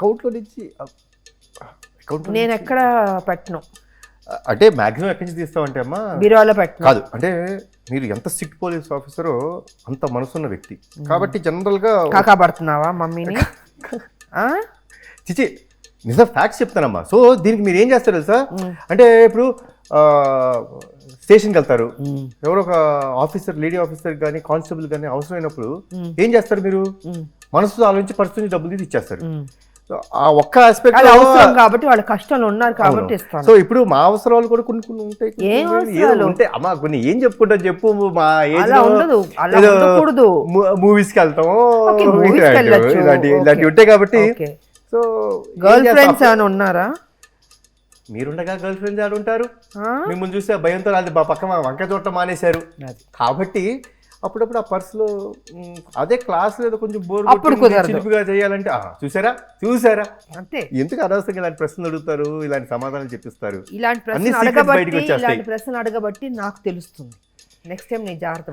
అకౌంట్లో నుంచి నేను ఎక్కడ పెట్టను, అంటే మాక్సిమం ఎక్కడి నుంచి తీస్తామంటే అమ్మా బీరువాలో పెట్టను. కాదు, అంటే మీరు ఎంత స్ట్రిక్ట్ పోలీస్ ఆఫీసరో అంత మనసున్న వ్యక్తి కాబట్టి జనరల్గా కాకా పడుతున్నావా మమ్మీని? చిచి నిజం ఫ్యాక్ట్స్ చెప్తానమ్మా. సో దీనికి మీరు ఏం చేస్తారు తెలుసా, అంటే ఇప్పుడు స్టేషన్కి వెళ్తారు, ఎవరో ఒక ఆఫీసర్, లేడీ ఆఫీసర్ కానీ కానిస్టేబుల్ కానీ అవసరమైనప్పుడు ఏం చేస్తారు మీరు? మనసు ఆలోచించి పరిస్థితి డబ్బులు తీసి ఇచ్చేస్తారు. ఆ ఒక్క ఆస్పెక్ట్ అవసరం కాబట్టి వాళ్ళ కష్టాలు ఉన్నారు కాబట్టి ఇస్తాను. సో ఇప్పుడు మా అవసరాలు కూడా కొన్ని కొన్ని ఉంటాయి అమ్మా, కొన్ని ఏం చెప్పుకుంటాం చెప్పు, మా ఏజ్ మూవీస్ కి వెళ్తాం ఇలాంటివి ఉంటాయి కాబట్టి. సో గర్ల్ ఫ్రెండ్స్ ఏమైనా ఉన్నారా? మీరుండగా గర్ల్ ఫ్రెండ్స్ ఆడు ఉంటారు, మిమ్మల్ని చూస్తే భయంతో అది పక్క వంక చూడటం మానేశారు కాబట్టి అప్పుడప్పుడు ఆ పర్సులో అదే క్లాస్ లేదా కొంచెం బోర్ చిలిపిగా చేయాలంటే చూసారా చూసారా అంతే. ఎందుకు అనవసరంగా ఇలాంటి ప్రశ్నలు అడుగుతారు, ఇలాంటి సమాధానాలు చెప్పిస్తారు, ఇలాంటి ప్రశ్నలు అడగబట్టి నాకు తెలుస్తుంది. నెక్స్ట్ టైం నేను జాగ్రత్త.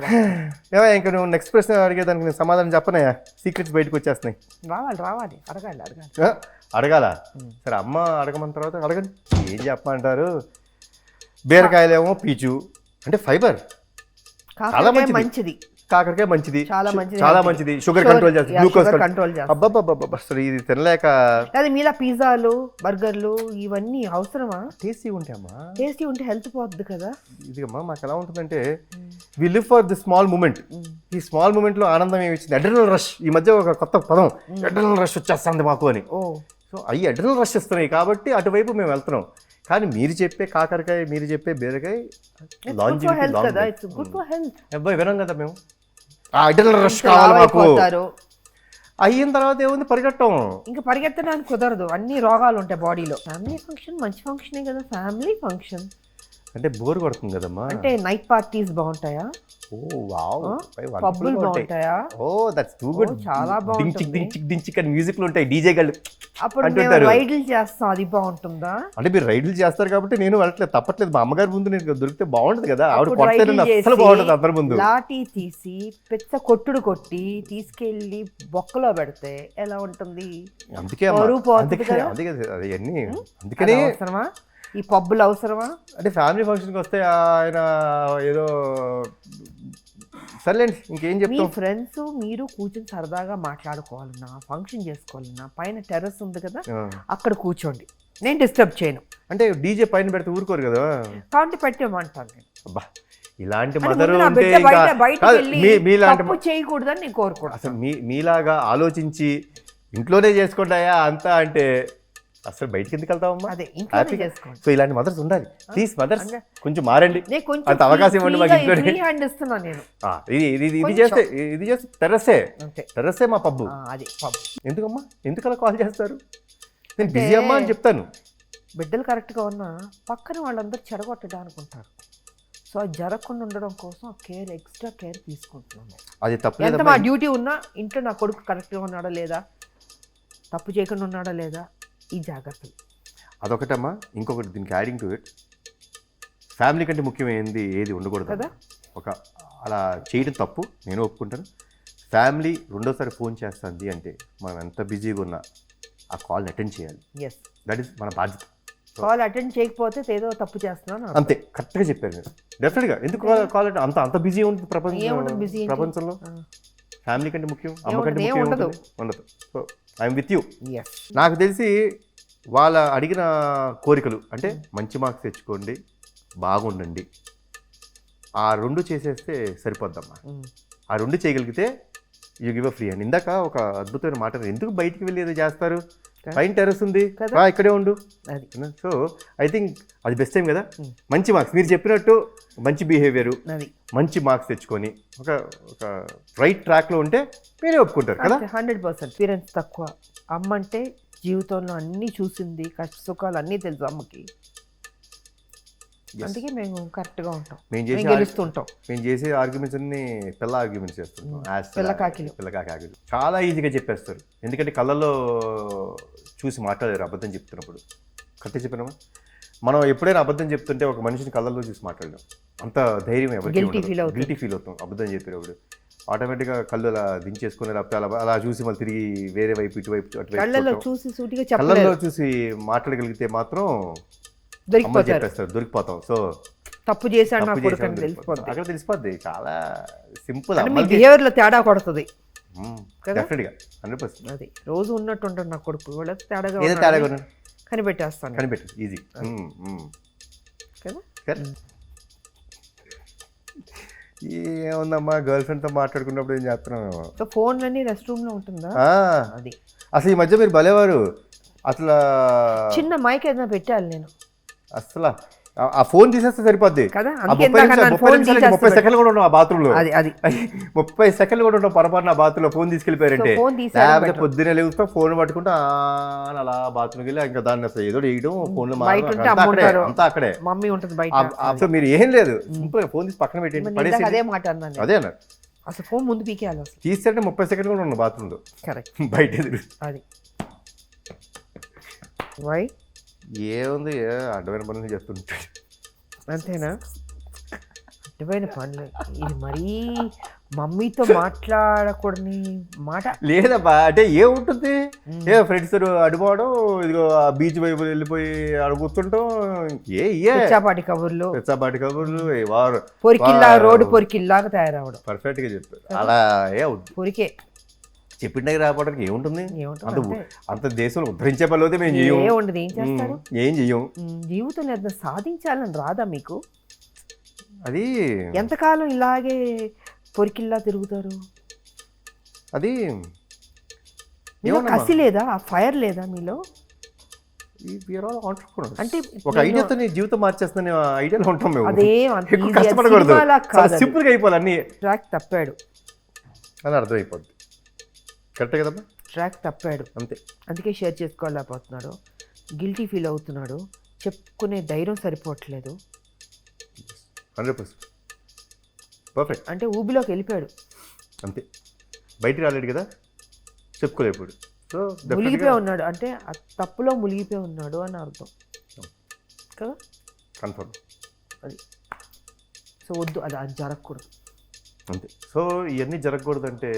ఇంకా నువ్వు నెక్స్ట్ ప్రశ్న అడిగేదానికి నేను సమాధానం చెప్పనయా, సీక్రెట్స్ బయటకు వచ్చేస్తున్నాయి. రావాలి అడగాలి. అడగాల సరే, అమ్మ అడగమన్న తర్వాత అడగండి, ఏం చెప్పమంటారు? బీరకాయలేమో పీచు అంటే ఫైబర్, చాలా మంచిది. కాకరకాయ మంచిది, చాలా మంచిది, షుగర్ కంట్రోల్ చేస్తుంది, గ్లూకోజ్ కంట్రోల్ చేస్తుంది. అబ్బబ్బబ్బబ్బ అసలు ఇది తినలేక. అది మీలా పిజ్జాలు బర్గర్లు ఇవన్నీ అవసరమా? టేస్టీ ఉంటాయమ్మా, టేస్టీ ఉంటే హెల్త్ పోద్ది కదా. ఇదిగమ్మా మాకు ఎలా ఉంటుందంటే we live for the small moment. ఈ స్మాల్ మూమెంట్ లో ఆనందం ఏమి ఇచ్చింది? Adrenal rush. ఈ మధ్య ఒక కొత్త పదం అడ్రినల్ రష్ వచ్చేస్తుంది మాకు అని. సో అవి అడ్రినల్ రష్ ఇస్తున్నాయి కాబట్టి అటువైపు మేము వెళ్తున్నాం. కానీ మీరు చెప్పే కాకరకాయ, మీరు చెప్పే బీరకాయ అబ్బాయి వినం కదా మేము. అడ్రినల్ రష్ కావాలి మాకు. అయిన తర్వాత ఏముంది, పరిగెట్టం. ఇంకా పరిగెత్తడానికి కుదరదు, అన్ని రోగాలు ఉంటాయి బాడీలో. ఫ్యామిలీ ఫంక్షన్ మంచి ఫంక్షనే కదా. ఫ్యామిలీ ఫంక్షన్ అంటే బోర్ కొడుతుంది కదమ్మా. అంటే నైట్ పార్టీస్ బాగుంటాయా? ఓ వావ్, పబ్బులు బాగుంటాయా? Oh that's too good. చాలా బాగుంటుంది. డించిక్ అని మ్యూజిక్లు ఉంటాయి, డీజే గళ్ళు అప్పుడు మేము రైడ్లు చేస్తాం, అది బాగుంటుందా? అంటే మీరు రైడ్లు చేస్తారు కాబట్టి నేను వెళ్ళట్లేదు, తప్పట్లేదు. మా అమ్మగారి ముందు నేను దొరికితే బాగుంటుంది కదా, ఆవిడ కొడితే అసలు బాగుంటుంది అందరి ముందు. లాఠీ తీసి పెద్ద కొట్టుడు కొట్టి తీసుకెళ్లి బొక్కలో పెడితే ఎలా ఉంటుంది? అందుకే అందుకనే అవసరమా ఈ పబ్బులు? అవసరమా? అంటే ఫ్యామిలీ ఫంక్షన్కి వస్తే ఆయన ఏదో సర్లేండి, ఇంకేం చెప్తాం. మీ ఫ్రెండ్స్ మీరు కూర్చొని సరదాగా మాట్లాడుకోవాలన్నా, ఫంక్షన్ చేసుకోవాలన్నా పైన టెర్రస్ ఉంది కదా, అక్కడ కూర్చోండి, నేను డిస్టర్బ్ చేయను. అంటే డీజే పైన పెడితే ఊరుకోరు కదా, కాబట్టి పెట్టేమంటాను నేను. అబ్బా ఇలాంటి మదర్ చేయకూడదని నేను కోరుకోను. అసలు మీలాగా ఆలోచించి ఇంట్లోనే చేసుకుంటాయా అంతా అంటే అసలు బయటికి ఎందుకు వెళ్తామమ్మా? సో ఇలాంటి మదర్స్ ఉండాలి. ప్లీజ్ మదర్స్ కొంచెం మారండి, అంత అవకాశం ఇవ్వండి మాకు. ఇది చేస్తే టెర్రస్సే మా పబ్బు. ఎందుకమ్మా, ఎందుకు అలా కాల్ చేస్తారు? నేను బిజీ అమ్మా అని చెప్తాను. బిడ్డలు కరెక్ట్గా ఉన్నా పక్కన వాళ్ళందరూ చెడగొట్టడానికి ఉంటారు. సో అది జరగకుండా ఉండడం కోసం కేర్, ఎక్స్ట్రా కేర్ తీసుకుంటున్నాను. అది తప్ప ఎంత మా డ్యూటీ ఉన్నా ఇంట్లో నా కొడుకు కరెక్ట్గా ఉన్నాడా లేదా, తప్పు చేయకుండా ఉన్నాడా లేదా, ఈ జాగ్రత్తలు. అదొకటమ్మా. ఇంకొకటి దీనికి యాడింగ్ టు ఇట్, ఫ్యామిలీ కంటే ముఖ్యమైనది ఏది ఉండకూడదు కదా. ఒక అలా చేయడం తప్పు, నేను ఒప్పుకుంటాను. ఫ్యామిలీ రెండోసారి ఫోన్ చేస్తుంది అంటే మనం ఎంత బిజీగా ఉన్నా ఆ కాల్ని అటెండ్ చేయాలి. దట్ ఈస్ మన బాధ్యత. కాల్ అటెండ్ చేయకపోతే ఏదో తప్పు చేస్తున్నాను అంతే. కరెక్ట్గా చెప్పారు మీరు. డెఫినెట్గా ఎందుకు కాల్ అంత అంత బిజీ ఉంటుంది ప్రపంచంలో. ఫ్యామిలీ కంటే ముఖ్యం, అమ్మ కంటే ముఖ్యం ఉండదు. So I'm with you. నాకు తెలిసి వాళ్ళ అడిగిన కోరికలు అంటే మంచి మార్క్స్ తెచ్చుకోండి, బాగుండండి, ఆ రెండు చేసేస్తే సరిపోద్దమ్మా. ఆ రెండు చేయగలిగితే you give a free. And ఇందాక ఒక అద్భుతమైన మాట, ఎందుకు బయటికి వెళ్ళి ఏదో చేస్తారు, పైన టెర్రస్ ఉంది ఇక్కడే ఉండు. సో ఐ థింక్ అది బెస్ట్ టైం కదా. మంచి మార్క్స్ మీరు చెప్పినట్టు మంచి బిహేవియర్, మంచి మార్క్స్ తెచ్చుకొని ఒక రైట్ ట్రాక్లో ఉంటే మీరే ఒప్పుకుంటారు కదా. 100%. పేరెంట్స్ తక్కువ, అమ్మ అంటే జీవితంలో అన్నీ చూసింది, కష్ట సుఖాలు అన్నీ తెలుసు అమ్మకి. అందుకే మేము కరెక్ట్గా ఉంటాం, గెలుస్తుంటాం. మేము చేసే ఆర్గ్యుమెంట్స్ అన్ని పిల్ల ఆర్గ్యుమెంట్స్ చేస్తుంటాం. పిల్లకాకి చాలా ఈజీగా చెప్పేస్తారు, ఎందుకంటే కళ్ళల్లో చూసి మాట్లాడారు అబద్ధం చెప్తున్నప్పుడు. కరెక్ట్ చెప్పినామా? మనం ఎప్పుడైనా అబద్ధం చెప్తుంటే ఒక మనిషిని కళ్ళల్లో చూసి మాట్లాడడం అంత ధైర్యం ఎవరికి, గిల్టీ ఫీల్ అవుతాం అబద్ధం చెప్పేటప్పుడు. ఆటోమేటిక్గా కళ్ళు అలా దించేసుకుని లేకపోతే అలా చూసి మళ్ళీ తిరిగి వేరే వైపు ఇటువైపు కళ్ళల్లో అటువైపు చూసి సూటిగా కళ్ళల్లో చెప్పలేదు, చూసి మాట్లాడగలిగితే మాత్రం అమ్మ దొరికిపోతారు. చెప్పేస్తారు, దొరికిపోతాం. సో తప్పు చేశాడు నా తప్పు కొడుకు చేసామని అని తెలిసిపోద్ది. అక్కడ తెలిసిపోద్ది. చాలా సింపుల్. అంటే మీ అమ్మలకి బిహేవియర్లో తేడా కొడుతుంది కదా. డెఫినెట్గా 100%. అది రోజు ఉన్నట్టు ఉంటాడు నా కొడుకు, వాళ్ళ తేడాగా ఏదో ఉన్నాడని తేడా కనిపెట్టేస్తాను కనిపెట్టు ఈజీ కదా. ఏముందమ్మా గర్ల్ ఫ్రెండ్తో మాట్లాడుకున్నప్పుడు ఏం చేస్తున్నావు? సో ఫోన్లన్నీ రెస్ట్ రూమ్ లో ఉంటుందా? అది అసలు ఈ మధ్య మీరు భలేవారు. అసలు చిన్న మైక్ ఏదైనా పెట్టాలి నేను అసలు ఆ ఫోన్ తీసేస్తే సరిపోద్ది కదా. ఆ అందుకే 30 ఇందాక నన్ను ఫోన్ 30 సెకండ్లు కూడా ఉన్నావు ఆ బాత్రూంలో. అది అది 30 సెకండ్లు కూడా ఉంటావు పొరపాటున ఆ బాత్రూంలో ఫోన్ తీసుకెళ్ళిపోయారంటే. ఫోన్ తీసేయడం లేకపోతే better. పొద్దున్నే లేవుతా ఫోన్ పట్టుకుంటా అని అలా బాత్రూమ్కి వెళ్ళి ఇంకా దాన్ని అసలు ఏదో వేయడం ఫోన్లో బయట ఉంటే అమ్మ ఉంటారు, అంతా అక్కడే. మమ్మీ ఉంటుంది బయట. అసలు మీరు ఏం లేదు సింపుల్ గా ఫోన్ తీసి పక్కన పెట్టేయండి, మరి ఇందాక పడేసి. అదే మాట అన్నాను. అదే అన్నారు అసలు ఫోన్ ముందు పీకేయాలి అసలు. తీసేటే 30 సెకండ్లు కూడా ఉన్నావు బాత్రూంలో. కరెక్ట్. బయట ఎదురు అది వై ఏముంది అడ్డమైన పనులు చెప్తుంటాడు. అంతేనా? అడ్డమైన పనులు ఇది మరీ మమ్మీతో మాట్లాడకూడని మాట. లేదబ్బా అంటే ఏముంటుంది, ఏ ఫ్రెండ్స్ అడిపోవడం, ఇదిగో ఆ బీచ్ వైపు వెళ్ళిపోయి అడుగుతుంటాం. పిచ్చాపాటి కబుర్లు, పెచ్చాపాటి కబుర్లు, వారు పొరికిల్లా రోడ్డు పొరికిల్లాగా తయారవడం. పర్ఫెక్ట్ గా చెప్పారు. అలా ఏ అవుద్ది పొరికే చెప్పిన దగ్గర రావడానికి ఏముంటుంది? ఏముంటుంది? అంత దేశంలో ఉద్ధరించే పనులు అయితే మేము చెయ్యం. ఏముండదు, ఏం చేస్తారు? ఏం చెయ్యం. జీవితంలో ఏదైనా సాధించాలని రాదా మీకు? అది ఎంతకాలం ఇలాగే పొరికిల్లా తిరుగుతారు? అది మీలో కసి లేదా, ఆ ఫైర్ లేదా మీలో? అంటే ఒక ఐడియాతో నీ జీవితం మార్చేస్తున్న ఐడియాలో ఉంటాం మేము. అదే ఎక్కువ కష్టపడకూడదు, సింపుల్ గా అయిపోవాలి అన్ని. ట్రాక్ తప్పాడు అని అర్థమైపోద్ది. కరెక్టే కదమ్మా? ట్రాక్ తప్పాడు అంతే. అందుకే షేర్ చేసుకోలేకపోతున్నాడు, గిల్టీ ఫీల్ అవుతున్నాడు, చెప్పుకునే ధైర్యం సరిపోవట్లేదు. 100% పర్ఫెక్ట్. అంటే ఊబిలోకి వెళ్ళిపోయాడు అంతే, బయటికి రాలేడు కదా, చెప్పుకోలేకపోయాడు. సో మునిగిపోయి ఉన్నాడు, అంటే ఆ తప్పులో మునిగిపోయి ఉన్నాడు అని అర్థం కదా. కన్ఫర్మ్ అది. సో వద్దు, అది జరగకూడదు అంతే. సో ఇవన్నీ జరగకూడదంటే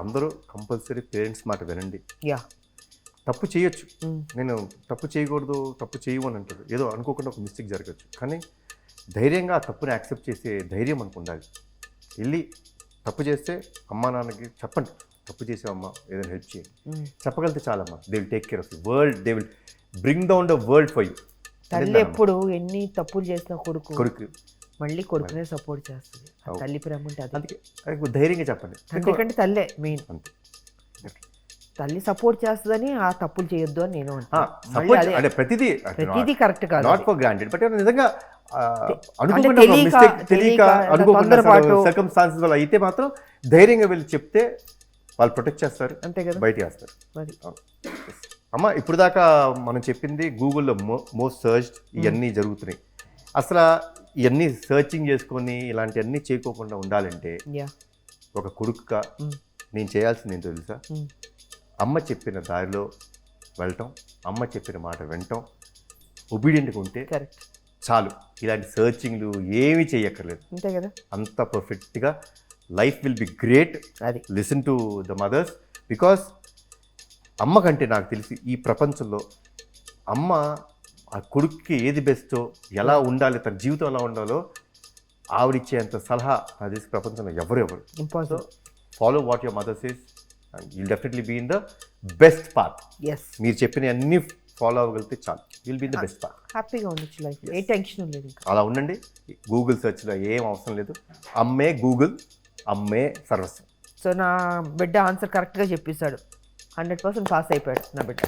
అందరూ కంపల్సరీ పేరెంట్స్ మాట వినండి. యా, తప్పు చేయొచ్చు, నేను తప్పు చేయకూడదు, తప్పు చేయవు అని అంటారు. ఏదో అనుకోకుండా ఒక మిస్టేక్ జరగచ్చు, కానీ ధైర్యంగా ఆ తప్పుని యాక్సెప్ట్ చేసే ధైర్యం మనకు ఉండాలి. వెళ్ళి తప్పు చేస్తే అమ్మా నాన్నకి చెప్పండి, తప్పు చేసావమ్మా ఏదైనా హెల్ప్ చేయండి. చెప్పగలిగితే చాలమ్మా, they will take care of you. World they will bring down the world for you. తల్లి ఎప్పుడు ఎన్ని తప్పులు చేసిన కొడుకు మళ్ళీ కొడుకునే సపోర్ట్ చేస్తుంది. తల్లి ప్రేమ ఉంటే అది. అందుకే ధైర్యంగా చెప్పండి. ఎందుకంటే తల్లే మెయిన్. అంతే, తల్లి సపోర్ట్ చేస్తుందని ఆ తప్పులు చేయొద్దు అని నేను అంటే ప్రతిదీ కరెక్ట్ కాదు, నాట్ ఫర్ గ్రాంటెడ్. బట్ నిజంగా తెలియక సర్కమ్స్టాన్సెస్ వల్ల అయితే మాత్రం ధైర్యంగా వెళ్ళి చెప్తే వాళ్ళు ప్రొటెక్ట్ చేస్తారు, అంతే కదా, బయటికి వేస్తారు. అమ్మ ఇప్పుడు దాకా మనం చెప్పింది గూగుల్లో మోస్ట్ సర్చ్డ్ ఇవన్నీ జరుగుతున్నాయి. అసలు ఇవన్నీ సర్చింగ్ చేసుకొని ఇలాంటివన్నీ చేయకోకుండా ఉండాలంటే ఒక కొడుకుగా నేను చేయాల్సింది ఏంటో తెలుసా? అమ్మ చెప్పిన దారిలో వెళ్ళటం, అమ్మ చెప్పిన మాట వినటం, ఒబీడియంట్గా ఉంటే చాలు. ఇలాంటి సర్చింగ్లు ఏమీ చేయక్కర్లేదు, అంతే కదా. అంత పర్ఫెక్ట్గా లైఫ్ విల్ బి గ్రేట్. అది listen to the mothers, because అమ్మ కంటే నాకు తెలిసి ఈ ప్రపంచంలో అమ్మ ఆ కొడుక్కి ఏది బెస్టో, ఎలా ఉండాలి, తన జీవితం ఎలా ఉండాలో ఆవిడిచ్చేంత సలహా నాకు తెలిసి ప్రపంచంలో ఎవరు impossible. Follow what your mother says and you'll definitely be in the best path. మీరు చెప్పిన అన్ని ఫాలో అవ్వగలిగితే చాలు, will be in the best path. హ్యాపీగా ఉండొచ్చు లైఫ్, ఏ టెన్షన్ లేదు. అలా ఉండండి. గూగుల్ సెర్చ్లో ఏం అవసరం లేదు, అమ్మే గూగుల్, అమ్మే సర్వస్వం. సో నా బిడ్డ ఆన్సర్ కరెక్ట్గా చెప్పేశాడు, 100% పాస్ అయిపోయాడు నా బిడ్డ.